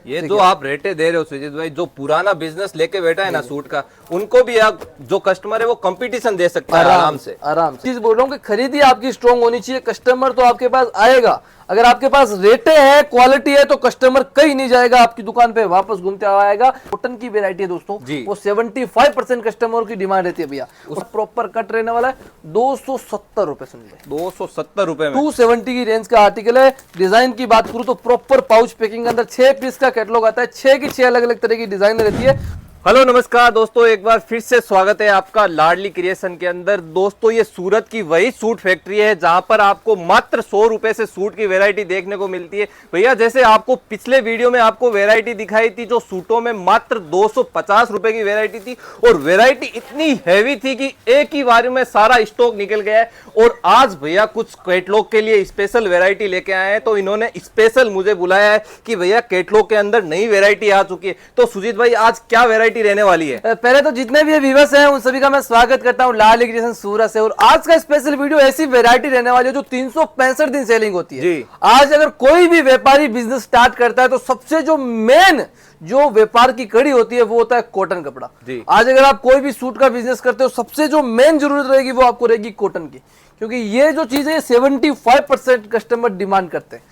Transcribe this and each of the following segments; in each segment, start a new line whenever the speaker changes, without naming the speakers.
ये जो आप रेटे दे रहे हो सुजीत भाई, जो पुराना बिजनेस लेके बैठा है ना सूट का, उनको भी आप जो कस्टमर है वो कंपटीशन दे सकता है आराम से।
चीज बोल रहा हूँ कि खरीदी आपकी स्ट्रॉन्ग होनी चाहिए, कस्टमर तो आपके पास आएगा। अगर आपके पास रेटे हैं, क्वालिटी है, तो कस्टमर कहीं नहीं जाएगा, आपकी दुकान पे वापस घूमते आएगा। कॉटन की वेरायटी है दोस्तों, वो 75% कस्टमर की डिमांड रहती है भैया। उस प्रॉपर कट रहने वाला है 270 रुपए। सुनिए
270 रुपए में
270 की रेंज का आर्टिकल है। डिजाइन की बात करूं तो प्रॉपर पाउच पैकिंग के अंदर 6 पीस का कैटलॉग आता है, 6 की 6 अलग अलग तरह की डिजाइन रहती है।
हेलो नमस्कार दोस्तों, एक बार फिर से स्वागत है आपका लाडली क्रिएशन के अंदर। दोस्तों ये सूरत की वही सूट फैक्ट्री है जहां पर आपको मात्र 100 रुपए से सूट की वैरायटी देखने को मिलती है। भैया जैसे आपको पिछले वीडियो में आपको वैरायटी दिखाई थी जो सूटों में मात्र 250 रुपए की वैरायटी थी, और वैरायटी इतनी हैवी थी कि एक ही बार में सारा स्टॉक निकल गया है। और आज भैया कुछ कैटलॉग के लिए स्पेशल वैरायटी लेके आए हैं, तो इन्होंने स्पेशल मुझे बुलाया है कि भैया कैटलॉग के अंदर नई वैरायटी आ चुकी है। तो सुजीत भाई आज क्या वैरायटी रहने वाली है?
पहले तो जितने भी व्यूअर्स हैं उन सभी का मैं स्वागत करता हूं लाडली क्रिएशन सूरत से। और आज का स्पेशल वीडियो ऐसी वैरायटी रहने वाली है जो 365 दिन सेलिंग होती है
जी।
आज अगर कोई भी व्यापारी बिजनेस स्टार्ट करता है तो सबसे जो मेन जो व्यापार की कड़ी होती है वो होता है कॉटन कपड़ा। आज अगर आप कोई भी सूट का बिजनेस करते हो, सबसे जो मेन जरूरत रहेगी वो आपको रहेगी कॉटन की, क्योंकि ये जो चीज है 75% कस्टमर डिमांड करते हैं।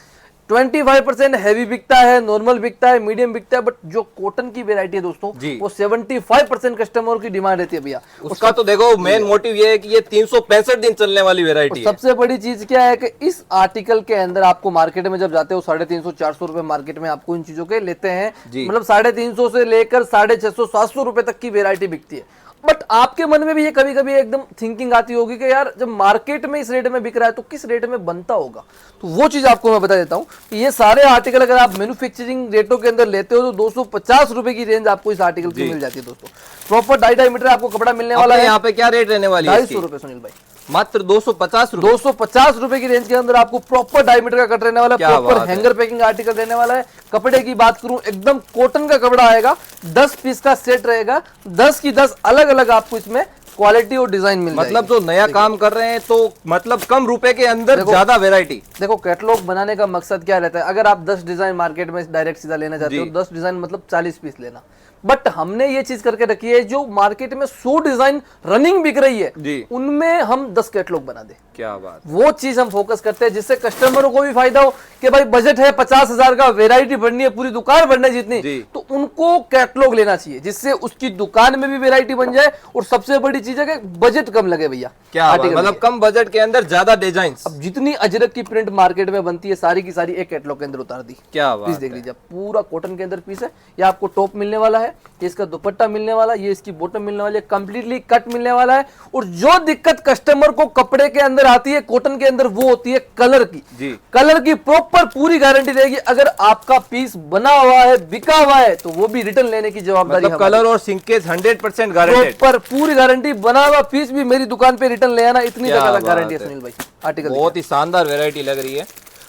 25% हैवी बिकता है, नॉर्मल बिकता है, मीडियम बिकता है, बट जो कॉटन की वैरायटी है दोस्तों वो 75% कस्टमर की डिमांड रहती है भैया।
उसका तो देखो मेन मोटिव ये है कि ये 365 दिन चलने वाली वैरायटी है।
सबसे बड़ी चीज क्या है कि इस आर्टिकल के अंदर आपको मार्केट में जब जाते हो 350-400 रुपए मार्केट में आपको इन चीजों के लेते हैं, मतलब 350 से लेकर 650-700 रुपए तक की वैरायटी बिकती है। बट आपके मन में भी ये कभी कभी एकदम थिंकिंग आती होगी कि यार जब मार्केट में इस रेट में बिक रहा है तो किस रेट में बनता होगा। तो वो चीज आपको मैं बता देता हूं कि ये सारे आर्टिकल अगर आप मैन्युफैक्चरिंग रेटों के अंदर लेते हो तो 250 रुपए की रेंज आपको इस आर्टिकल की मिल जाती है दोस्तों। प्रॉपर 2.5 मीटर आपको कपड़ा मिलने वाला है।
यहाँ पे क्या रेट रहने वाली है?
250 रुपए सुनील भाई,
मात्र 250
रुपए की रेंज के अंदर आपको प्रॉपर डायमीटर का कट रहने वाला है। प्रॉपर हैंगर पैकिंग आर्टिकल रहने वाला है। कपड़े की बात करूं एकदम कॉटन का कपड़ा आएगा, 10 पीस का सेट रहेगा, 10 की 10 अलग अलग आपको इसमें क्वालिटी और डिजाइन मिल जाएगी।
मतलब जो नया काम कर रहे हैं तो मतलब कम रुपए के अंदर ज्यादा वैरायटी।
देखो कैटलॉग बनाने का मकसद क्या रहता है, अगर आप 10 डिजाइन मार्केट में डायरेक्ट सीधा लेना चाहते हो, 10 डिजाइन मतलब 40 पीस लेना। बट हमने ये चीज करके रखी है जो मार्केट में 100 डिजाइन रनिंग बिक रही है उनमें हम 10 कैटलॉग बना दे।
क्या बात,
वो चीज हम फोकस करते हैं जिससे कस्टमरों को भी फायदा हो कि भाई बजट है 50,000 का, वैरायटी बढ़नी है, पूरी दुकान बढ़ने जितनी, तो उनको कैटलॉग लेना चाहिए जिससे उसकी दुकान में भी वैरायटी बन जाए और सबसे बड़ी चीज है कि बजट कम लगे भैया।
क्या मतलब कम बजट के अंदर ज्यादा डिजाइन।
अब जितनी अजरक की प्रिंट मार्केट में बनती है सारी की सारी एक कैटलॉग के अंदर उतार दी।
क्या
पीस देख लीजिए, पूरा कॉटन के अंदर पीस है। ये आपको टॉप मिलने वाला है, ये इसका दुपट्टा मिलने वाला, ये इसकी बॉटम मिलने वाली है, कंप्लीटली कट मिलने वाला है। और जो दिक्कत कस्टमर को कपड़े के अंदर आती है कॉटन के अंदर वो होती है कलर की। कलर की प्रॉपर पूरी गारंटी रहेगी। अगर आपका पीस बना हुआ है, बिका हुआ है, तो वो भी रिटर्न लेने की जवाबदारी
मतलब कलर और सिंकेज 100% गारंटी,
पर पूरी गारंटी। बना हुआ पीस भी मेरी दुकान पे रिटर्न ले आना, इतनी गारंटी है सुनील भाई। आर्टिकल
बहुत ही शानदार वैरायटी लग रही है।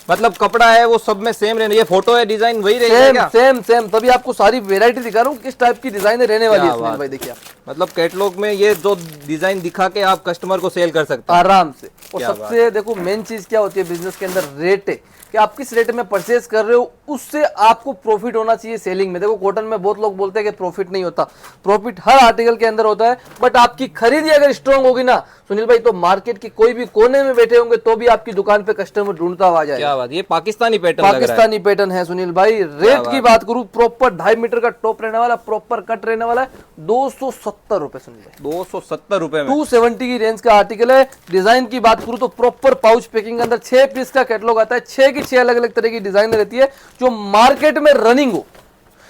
मतलब कपड़ा है वो सब में सेम रहने, ये फोटो है डिजाइन वही रहेगा
सेम। तभी आपको सारी वैरायटी दिखा रहा हूँ किस टाइप की डिजाइन रहने वाली है सुनील भाई। देखिए
मतलब कैटलॉग में ये जो डिजाइन दिखा के आप कस्टमर को सेल कर सकते हैं
आराम से। और सबसे देखो मेन चीज क्या होती है बिजनेस के अंदर, रेट है कि आप किस रेट में परचेज कर रहे हो, उससे आपको प्रॉफिट होना चाहिए सेलिंग में। देखो कॉटन में बहुत लोग बोलते हैं कि प्रॉफिट नहीं होता, प्रॉफिट हर आर्टिकल के अंदर होता है। बट आपकी खरीदी अगर स्ट्रांग होगी ना सुनील भाई, तो मार्केट की कोई भी कोने में बैठे होंगे तो भी आपकी दुकान पे कस्टमर ढूंढता हुआ जाएगा।
क्या बात, ये पाकिस्तानी पैटर्न
है सुनील भाई। रेट की बात करूं, प्रॉपर 2.5 मीटर का टॉप रहने वाला, प्रॉपर कट रहने वाला है, 270 रुपए सुनील भाई।
270 रुपए में
270 की रेंज का आर्टिकल है। डिजाइन की बात करूं तो प्रॉपर पाउच पैकिंग के अंदर 6 पीस का कैटलॉग आता है, 6 की 6 अलग अलग तरह की डिजाइन रहती है जो मार्केट में रनिंग हो।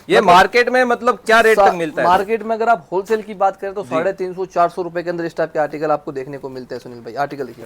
ये मार्केट में मतलब क्या रेट तक मिलता है?
मार्केट में अगर आप होलसेल की बात करें तो 350-400 रुपए के अंदर इस टाइप के आर्टिकल आपको देखने को मिलते हैं सुनील भाई। आर्टिकल देखिए,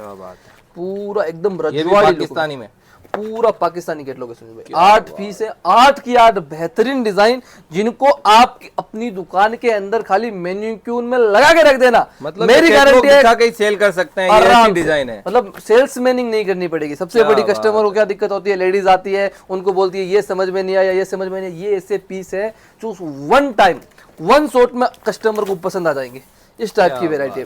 पूरा एकदम रजवाड़ी
पाकिस्तानी में,
पूरा पाकिस्तानी कैटलॉग है सुनील भाई। 8 पीस है, 8 की 8 बेहतरीन डिजाइन जिनको आप अपनी दुकान के अंदर खाली मैन्युक्यून में लगा के रख देना,
मतलब
मेरी गारंटी है
कहीं सेल कर सकते हैं। ये डिजाइन है,
मतलब सेल्स मैनिंग नहीं करनी पड़ेगी। सबसे बड़ी कस्टमर को क्या दिक्कत होती है, लेडीज आती है उनको बोलती है ये समझ में नहीं आया, ये समझ में नहीं आया। ये ऐसे पीस है जो वन टाइम वन शॉट में कस्टमर को पसंद आ जाएंगे। इस टाइप की वैरायटी है,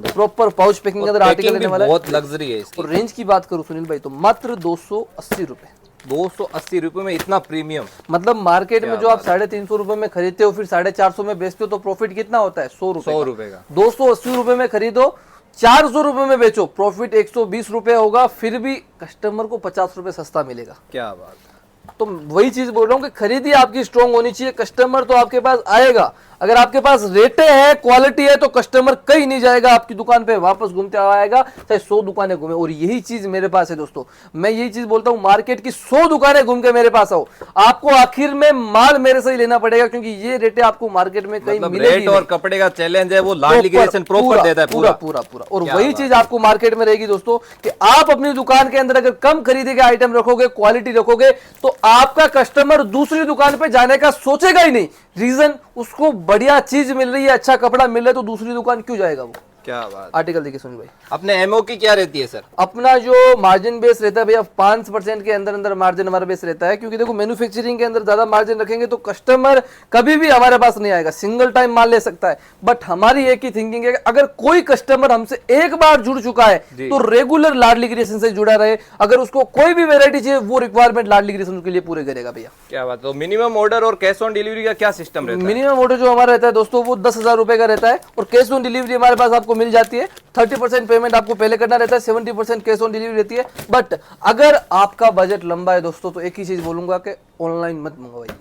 प्रॉपर पाउच पैकिंग के अंदर आर्टिकल लेने वाला है,
बहुत लग्जरी है इसकी।
और रेंज की बात करूं सुनील भाई तो मात्र 280 रुपए।
280 रुपए में इतना प्रीमियम,
मतलब मार्केट में जो आप 350 रुपए में खरीदते हो फिर 450 में बेचते हो तो प्रॉफिट कितना होता है? 100
रुपए का।
280 रुपए में खरीदो, 400 रुपए में बेचो, प्रॉफिट 120 रुपए होगा, फिर भी कस्टमर को 50 रुपए सस्ता मिलेगा।
क्या बात है।
तो वही चीज बोल रहा हूँ कि खरीदी आपकी स्ट्रांग होनी चाहिए, कस्टमर तो आपके पास आएगा। अगर आपके पास रेटे है, क्वालिटी है, तो कस्टमर कहीं नहीं जाएगा, आपकी दुकान पे वापस घूमते आएगा, चाहे 100 दुकानें घूमे। और यही चीज मेरे पास है दोस्तों, मैं यही चीज बोलता हूँ, मार्केट की 100 दुकानें घूम के मेरे पास आओ, आपको आखिर में माल मेरे से ही लेना पड़ेगा, क्योंकि ये रेटे आपको मार्केट में कहीं मिलेगी
रेट और कपड़े का चैलेंज है वो लाडली क्रिएशन प्रॉपर देता है
पूरा पूरा पूरा। और वही चीज आपको मार्केट में रहेगी दोस्तों, कि आप अपनी दुकान के अंदर अगर कम खरीदे के आइटम रखोगे, क्वालिटी रखोगे, तो आपका कस्टमर दूसरी दुकान पे जाने का सोचेगा ही नहीं। रीजन, उसको बढ़िया चीज मिल रही है, अच्छा कपड़ा मिल रहा है, तो दूसरी दुकान क्यों जाएगा वो।
क्या बात।
आर्टिकल देखिए सुनील भाई,
अपने एमओ की क्या रहती है सर?
अपना जो मार्जिन बेस रहता है भैया 5% के अंदर अंदर मार्जिन हमारा बेस रहता है, क्योंकि देखो मैन्युफैक्चरिंग के अंदर ज्यादा मार्जिन रखेंगे तो कस्टमर कभी भी हमारे पास नहीं आएगा, सिंगल टाइम माल ले सकता है। बट हमारी एक ही थिंकिंग है कि अगर कोई कस्टमर हमसे एक बार जुड़ चुका है तो रेगुलर लाडली क्रिएशन से जुड़ा रहे, अगर उसको कोई भी वेरायटी चाहिए वो रिक्वायरमेंट लाडली क्रिएशन के लिए पूरे करेगा भैया।
क्या बात। तो मिनिमम ऑर्डर और कैश ऑन डिलीवरी का क्या सिस्टम रहता है?
मिनिमम ऑर्डर जो हमारा रहता है दोस्तों वो 10,000 रुपए का रहता है, और कैश ऑन डिलीवरी हमारे पास आपको मिल जाती है। 30% पेमेंट आपको पहले करना रहता है, 70% कैश ऑन डिलीवरी रहती है। बट अगर आपका बजट लंबा है दोस्तों, तो एक ही चीज बोलूंगा कि ऑनलाइन मत मंगवाइए।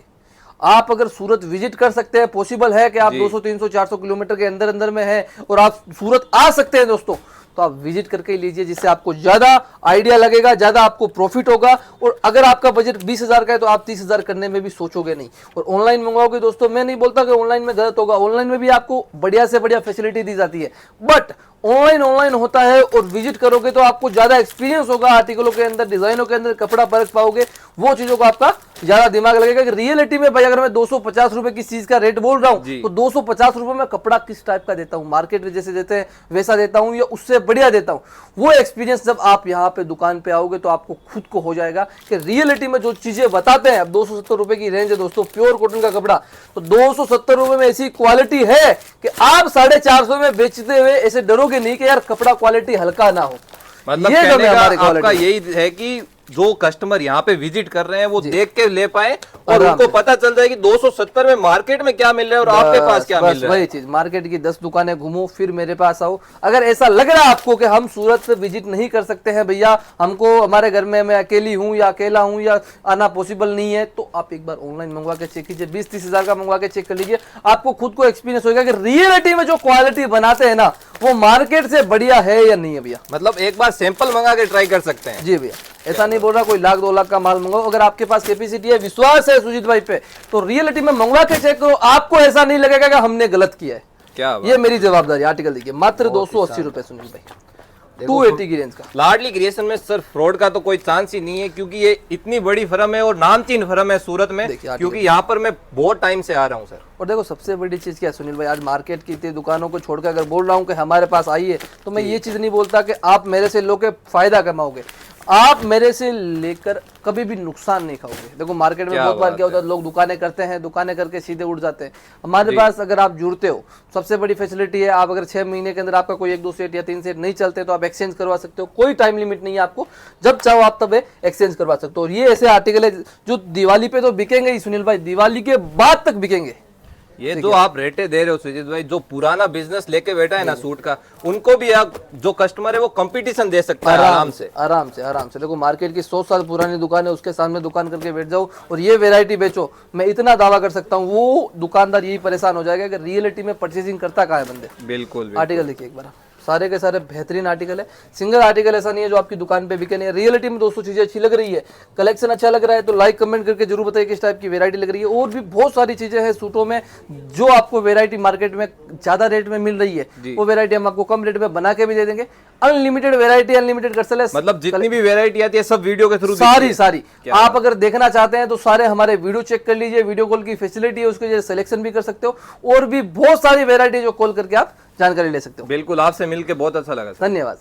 आप अगर सूरत विजिट कर सकते हैं, पॉसिबल है कि आप 200, 300, 400 किलोमीटर के अंदर अंदर में है और आप सूरत आ सकते हैं दोस्तों, तो आप विजिट करके ही लीजिए, जिससे आपको ज्यादा आइडिया लगेगा, ज्यादा आपको प्रॉफिट होगा। और अगर आपका बजट 20,000 का है तो आप 30,000 करने में भी सोचोगे नहीं। और ऑनलाइन मंगवाओगे दोस्तों, मैं नहीं बोलता कि ऑनलाइन में गलत होगा, ऑनलाइन में भी आपको बढ़िया से बढ़िया फैसिलिटी दी जाती है, बट ऑनलाइन होता है और विजिट करोगे तो आपको ज्यादा एक्सपीरियंस होगा, आर्टिकलों के अंदर, डिजाइनों के अंदर कपड़ा परख पाओगे, वो चीजों को आपका ज्यादा दिमाग लगेगा कि रियलिटी में भाई अगर मैं 250 रुपए किस चीज का रेट बोल रहा हूं तो 250 रुपए में कपड़ा किस टाइप का देता हूं, मार्केट में जैसे देते हैं वैसा देता हूं या उससे बढ़िया देता हूं। वो एक्सपीरियंस जब आप यहाँ पे दुकान पे आओगे तो आपको खुद को हो जाएगा कि रियलिटी में जो चीजें बताते हैं। अब 270 रुपए की रेंज है दोस्तों, प्योर कॉटन का कपड़ा, तो 270 रुपए में ऐसी क्वालिटी है कि आप 450 में बेचते हुए ऐसे डरोगे नहीं कि यार कपड़ा क्वालिटी हल्का ना हो।
मतलब
ये
कहने का आपका यही है कि जो कस्टमर यहाँ पे विजिट कर रहे हैं वो देख के ले पाए और उनको पता चल जाए कि 270 में मार्केट में क्या मिल रहा है और आपके पास क्या मिल रहा है।
वही चीज, मार्केट की 10 दुकानें घूमो फिर मेरे पास आओ। अगर ऐसा लग रहा है आपको कि हम सूरत विजिट नहीं कर सकते हैं भैया, हमको हमारे घर में मैं अकेली हूँ या अकेला हूँ या आना पॉसिबल नहीं है, तो आप एक बार ऑनलाइन मंगवा के चेक कीजिए, 20-30 हजार का मंगवा के चेक कर लीजिए, आपको खुद को एक्सपीरियंस होगा कि रियलिटी में जो क्वालिटी बनाते हैं ना वो मार्केट से बढ़िया है या नहीं है भैया।
मतलब एक बार सैंपल मंगा के ट्राई कर सकते हैं।
जी भैया, ऐसा नहीं बोल रहा कोई 1,00,000 2 लाख का माल मंगाओ, अगर आपके पास कैपेसिटी है, विश्वास है सुजीत भाई पे, तो रियलिटी में मंगवा के चेक करो, आपको ऐसा नहीं लगेगा कि हमने गलत किया है।
क्या
ये मेरी जवाबदारी। आर्टिकल देखिए, मात्र 280 रुपए सुनील भाई, 280 की रेंज का।
लाडली क्रिएशन में सर फ्रॉड का तो कोई चांस ही नहीं है, क्योंकि ये इतनी बड़ी फर्म है और नामचीन फर्म है सूरत में, क्योंकि यहाँ पर मैं बहुत टाइम से आ रहा हूँ सर।
और देखो सबसे बड़ी चीज क्या है सुनील भाई, आज मार्केट की इतनी दुकानों को छोड़कर अगर बोल रहा हूँ कि हमारे पास आइए, तो मैं ये चीज नहीं बोलता कि आप मेरे से लो के फायदा कमाओगे, आप मेरे से लेकर कभी भी नुकसान नहीं खाओगे। देखो मार्केट में बहुत बार क्या होता है, लोग दुकानें करते हैं, दुकानें करके सीधे उड़ जाते हैं। हमारे पास अगर आप जुड़ते हो, सबसे बड़ी फैसिलिटी है, आप अगर 6 महीने के अंदर आपका कोई 1-2 सेट या 3 सेट नहीं चलते तो आप एक्सचेंज करवा सकते हो, कोई टाइम लिमिट नहीं है आपको, जब चाहो आप तब एक्सचेंज करवा सकते हो। और ये ऐसे आर्टिकल है जो दिवाली पे तो बिकेंगे ही सुनील भाई, दिवाली के बाद तक बिकेंगे।
ये जो आप रेटे दे रहे हो सुजीत भाई, जो पुराना बिजनेस लेके बैठा है ना सूट का, उनको भी आप जो कस्टमर है वो कंपटीशन दे सकता है आराम से।
आराम से देखो मार्केट की 100 साल पुरानी दुकान है, उसके सामने दुकान करके बैठ जाओ और ये वैरायटी बेचो, मैं इतना दावा कर सकता हूँ वो दुकानदार यही परेशान हो जाएगा कि रियलिटी में परचेसिंग करता कहाँ है बंदे।
बिल्कुल।
आर्टिकल देखिए एक बार, सारे के सारे बेहतरीन आर्टिकल है, सिंगल आर्टिकल ऐसा नहीं है जो आपकी दुकान पे बिके नहीं है। रियलिटी में दोस्तों चीजें अच्छी लग रही है, कलेक्शन अच्छा लग रहा है तो लाइक कमेंट करके जरूर बताइए किस टाइप की वैरायटी लग रही है। और भी बहुत सारी चीजें हैं सूटों में जो आपको वैरायटी मार्केट में ज्यादा रेट में मिल रही है, वो वैरायटी हम आपको कम रेट में बना के भी दे देंगे। अनलिमिटेड वैरायटी, अनलिमिटेड कस्टम है,
मतलब जितनी भी वैरायटी आती है सब वीडियो के थ्रू
सारी आप अगर देखना चाहते हैं तो सारे हमारे वीडियो चेक कर लीजिए, वीडियो कॉल की फैसिलिटी है, उसके सिलेक्शन भी कर सकते हो, और भी बहुत सारी वैरायटी जो कॉल करके आप जानकारी ले सकते हो।
बिल्कुल, आपसे मिलकर बहुत अच्छा लगा।
धन्यवाद।